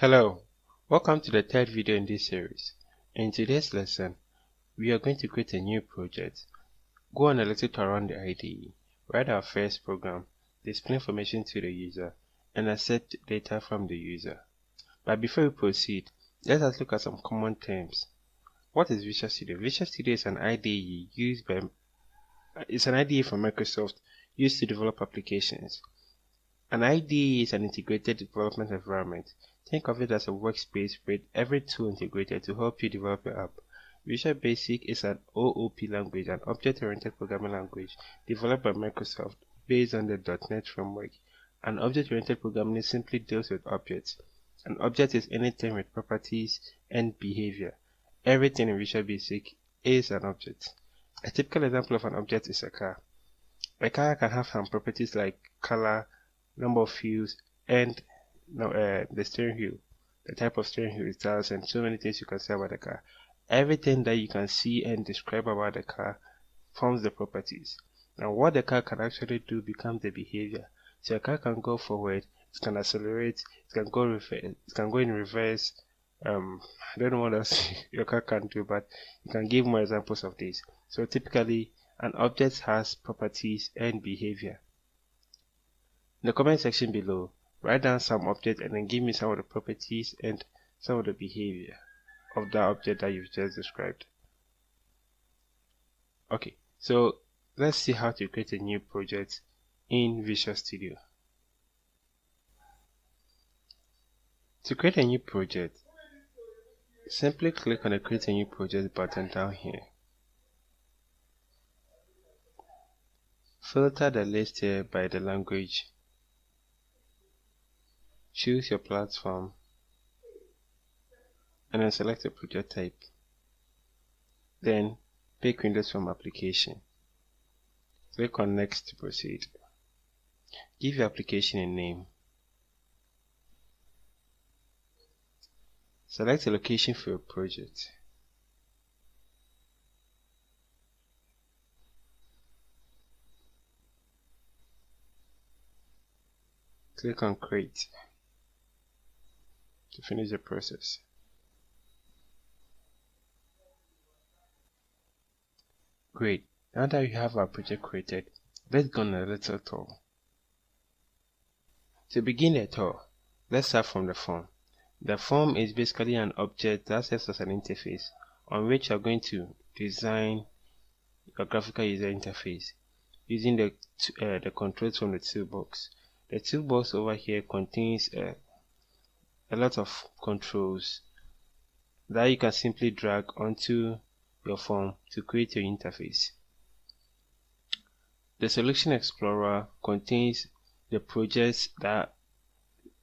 Hello, welcome to the third video in this series. In today's lesson, we are going to create a new project, go on a little tour around the IDE, write our first program, display information to the user, and accept data from the user. But before we proceed, let us look at some common terms. What is Visual Studio? Visual Studio is an IDE from Microsoft used to develop applications. An IDE is an integrated development environment. Think of it as a workspace with every tool integrated to help you develop your app. Visual Basic is an OOP language, an object-oriented programming language developed by Microsoft based on the .NET framework. An object-oriented programming simply deals with objects. An object is anything with properties and behavior. Everything in Visual Basic is an object. A typical example of an object is a car. A car can have some properties like color, number of wheels, and the steering wheel, the type of steering wheel it has, and so many things you can say about the car. Everything that you can see and describe about the car forms the properties. Now what the car can actually do becomes the behavior. So a car can go forward, it can accelerate, it can go in reverse. I don't know what else your car can do, but you can give more examples of this. So typically an object has properties and behavior. In the comment section below, write down some object and then give me some of the properties and some of the behavior of that object that you've just described. Okay, so let's see how to create a new project in Visual Studio. To create a new project, simply click on the Create a New Project button down here. Filter the list here by the language. Choose your platform and then select a project type. Then pick Windows from application. Click on Next to proceed. Give your application a name. Select a location for your project. Click on Create to finish the process. Great, now that we have our project created, let's go on a little tour. To begin the tour, let's start from the form. The form is basically an object that serves as an interface on which you're going to design your graphical user interface using the controls from the toolbox. The toolbox over here contains a lot of controls that you can simply drag onto your form to create your interface. The Solution Explorer contains the projects that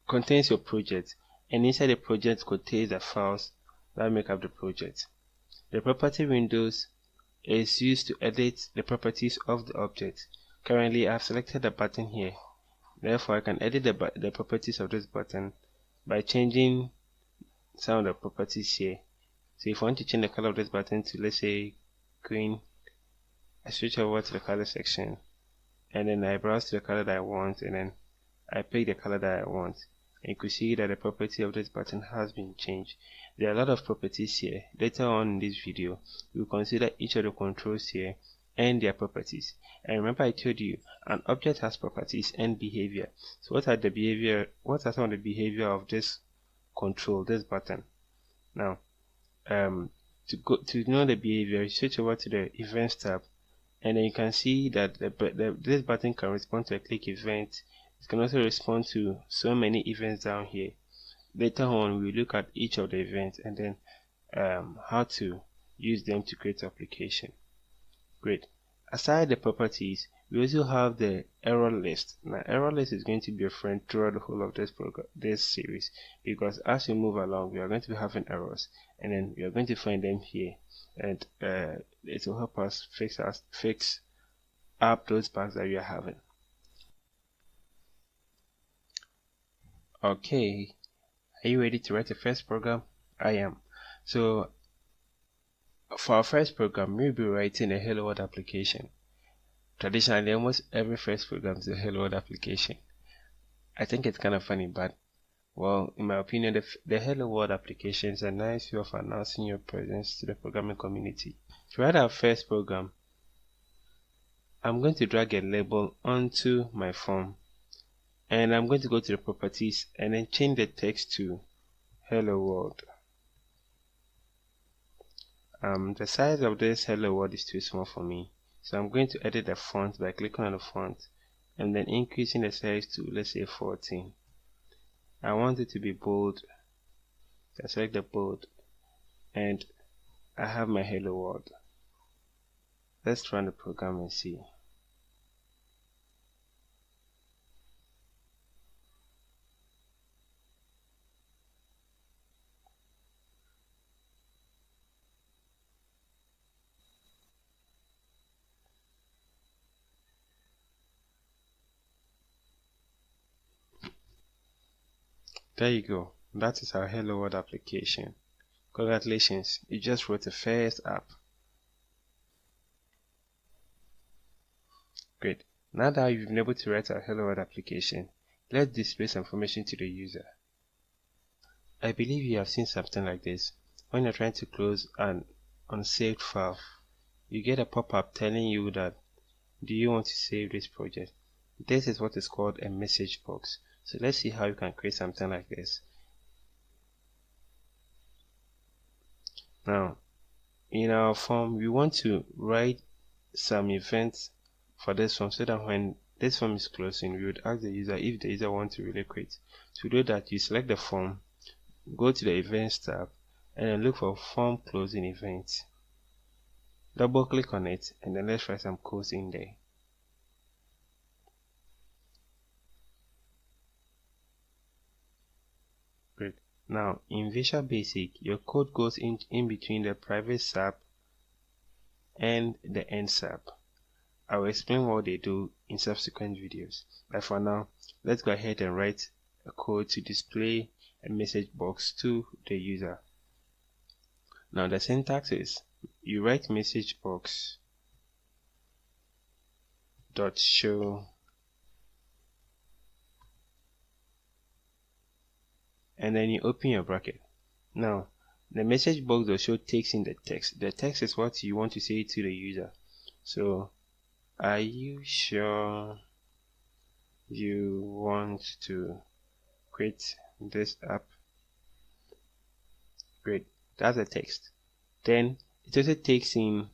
contains your project, and inside the project contains the files that make up the project. The Property windows is used to edit the properties of the object. Currently, I've selected the button here. Therefore, I can edit the properties of this button by changing some of the properties here. So if I want to change the color of this button to, let's say, green, I switch over to the color section and then I browse to the color that I want, and then I pick the color that I want. And you can see that the property of this button has been changed. There are a lot of properties here. Later on in this video, we'll consider each of the controls here and their properties. And remember, I told you an object has properties and behavior. So what are some of the behavior of this control, this button? Now to know the behavior, you switch over to the Events tab, and then you can see that this button can respond to a click event. It can also respond to so many events down here. Later on, we'll look at each of the events and then how to use them to create application. Great. Aside the properties, we also have the error list. Now, error list is going to be a friend throughout the whole of this series, because as we move along, we are going to be having errors, and then we are going to find them here, and it will help us fix up those bugs that we are having. Okay, are you ready to write the first program? I am. So for our first program, we'll be writing a Hello World application. Traditionally, almost every first program is a Hello World application. I think it's kind of funny, but Well, in my opinion, the Hello World application is a nice way of announcing your presence to the programming community. To write our first program, I'm going to drag a label onto my form, and I'm going to go to the properties and then change the text to Hello World. The size of this Hello World is too small for me, so I'm going to edit the font by clicking on the font and then increasing the size to, let's say, 14. I want it to be bold. I select the bold, and I have my Hello World. Let's run the program and see. There you go. That is our Hello World application. Congratulations, you just wrote the first app. Great. Now that you've been able to write our Hello World application, let's display some information to the user. I believe you have seen something like this. When you're trying to close an unsaved file, you get a pop-up telling you that, do you want to save this project? This is what is called a message box. So let's see how you can create something like this. Now, in our form, we want to write some events for this form so that when this form is closing, we would ask the user if the user wants to really quit. To do that, you select the form, go to the events tab, and then look for form closing events. Double click on it, and then let's write some codes in there. Great. Now, in Visual Basic, your code goes in between the private sub and the end sub. I will explain what they do in subsequent videos. But for now, let's go ahead and write a code to display a message box to the user. Now the syntax is, you write message box dot show and then you open your bracket. Now the message box dot show takes in the text. The text is what you want to say to the user. So, are you sure you want to quit this app? Great, that's the text. Then it also takes in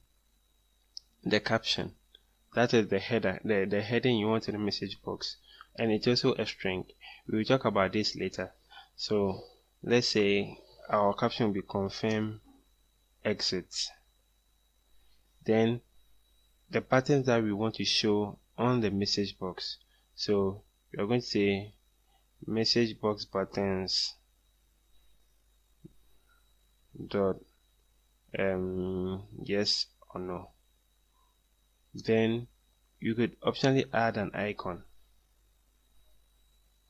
the caption. That is the header, the heading you want in the message box. And it's also a string. We will talk about this later. So let's say our caption will be confirm exit. Then the buttons that we want to show on the message box. So we are going to say message box buttons dot yes or no. Then you could optionally add an icon.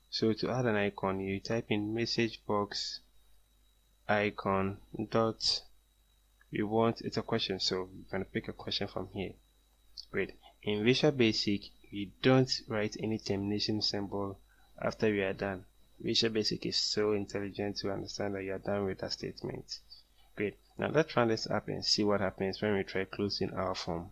So to add an icon, you type in message box icon dot, we want, it's a question, so we're going to pick a question from here. Great. In Visual Basic, we don't write any termination symbol after we are done. Visual Basic is so intelligent to understand that you are done with that statement. Great. Now let's run this app and see what happens when we try closing our form.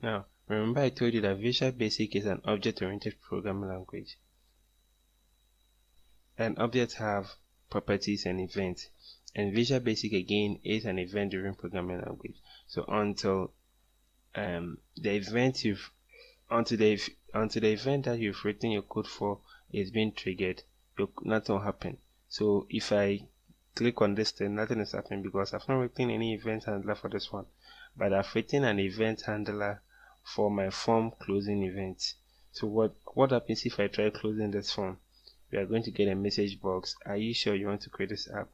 Now, remember I told you that Visual Basic is an object-oriented programming language. And objects have properties and events. And Visual Basic again is an event-driven programming language. So until the event that you've written your code for is being triggered, nothing will happen. So if I click on this thing, nothing is happening because I've not written any event handler for this one, but I've written an event handler for my form closing event. So what happens if I try closing this form? We are going to get a message box. Are you sure you want to create this app?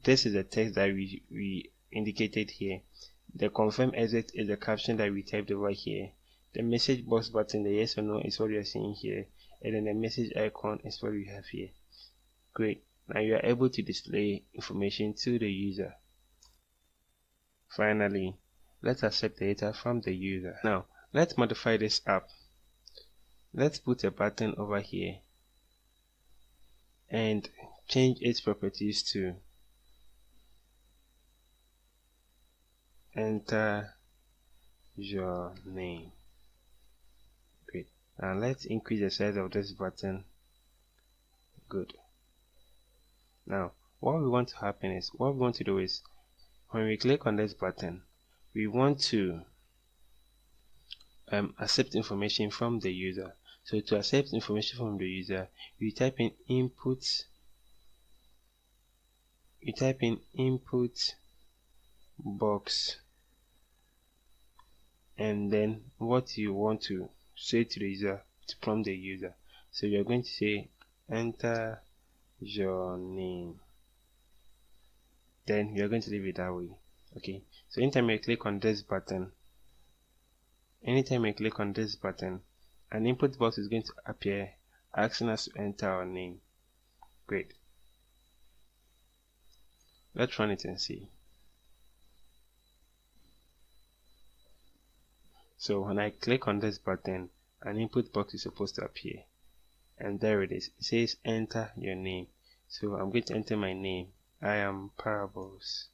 This is the text that we indicated here. The confirm exit is the caption that we typed over here. The message box button, the yes or no, is what we are seeing here, and then the message icon is what we have here. Great. Now you are able to display information to the user. Finally, let's accept data from the user. Now, let's modify this app. Let's put a button over here and change its properties to enter your name. Great. Now let's increase the size of this button. Good. Now what we want to do is when we click on this button, we want to accept information from the user. So to accept information from the user, you type in input box and then what you want to say to the user, from the user. So you're going to say enter your name, then you're going to leave it that way. Okay, so anytime you click on this button, an input box is going to appear asking us to enter our name. Great. Let's run it and see. So when I click on this button, an input box is supposed to appear, and there it is. It says enter your name. So I'm going to enter my name. I am Parables.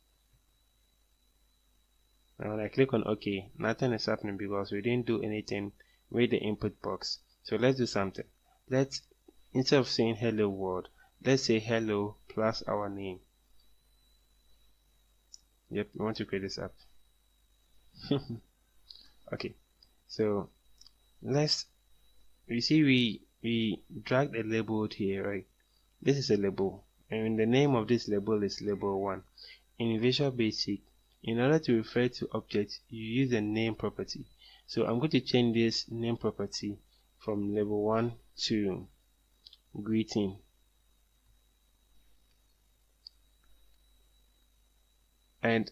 Now when I click on OK, nothing is happening because we didn't do anything with the input box. So let's do something. Instead of saying hello world, let's say hello plus our name. Yep, we want to create this app. Okay, so you see we dragged a label here, right? This is a label, and the name of this label is label 1. In Visual Basic, in order to refer to objects, you use the name property. So I'm going to change this name property from label 1 to greeting. And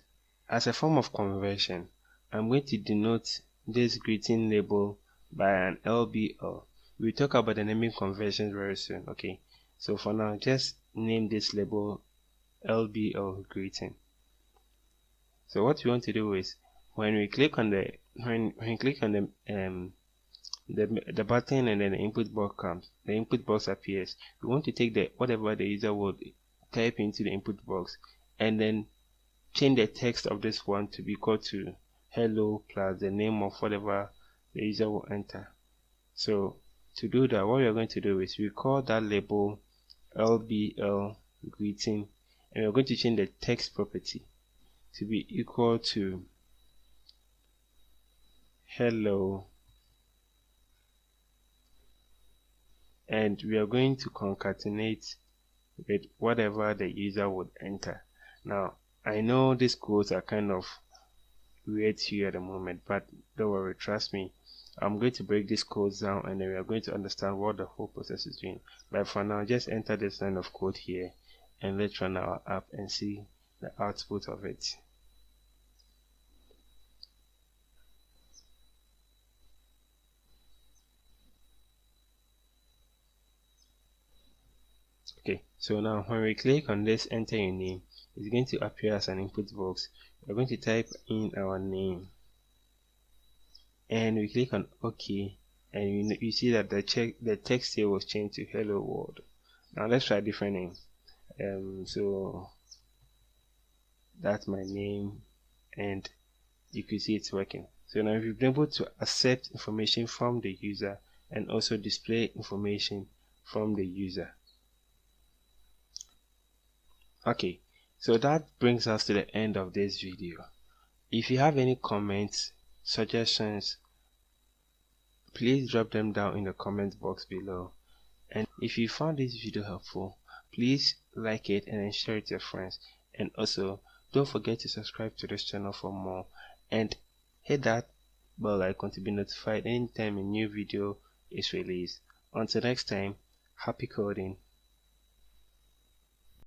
as a form of conversion, I'm going to denote this greeting label by an LBL. We'll talk about the naming conventions very soon. Okay, so for now, just name this label LBL greeting. So what we want to do is when we click on the the button and then the input box comes, the input box appears. We want to take whatever the user would type into the input box and then change the text of this one to be equal to hello plus the name of whatever the user will enter. So to do that, what we are going to do is we call that label LBL greeting, and we're going to change the text property to be equal to hello, and we are going to concatenate with whatever the user would enter. Now I know these codes are kind of weird to you at the moment, but don't worry, trust me, I'm going to break these codes down and then we are going to understand what the whole process is doing. But for now, just enter this line of code here and let's run our app and see the output of it. Okay, so now when we click on this enter your name, it's going to appear as an input box. We're going to type in our name and we click on OK, and you see that the text here was changed to hello world. Now let's try a different name. So that's my name, and you can see it's working. So now we've been able to accept information from the user and also display information from the user. Okay, so that brings us to the end of this video. If you have any comments, suggestions, please drop them down in the comment box below. And if you found this video helpful, please like it and share it to your friends. And also, don't forget to subscribe to this channel for more and hit that bell icon to be notified anytime a new video is released. Until next time, happy coding.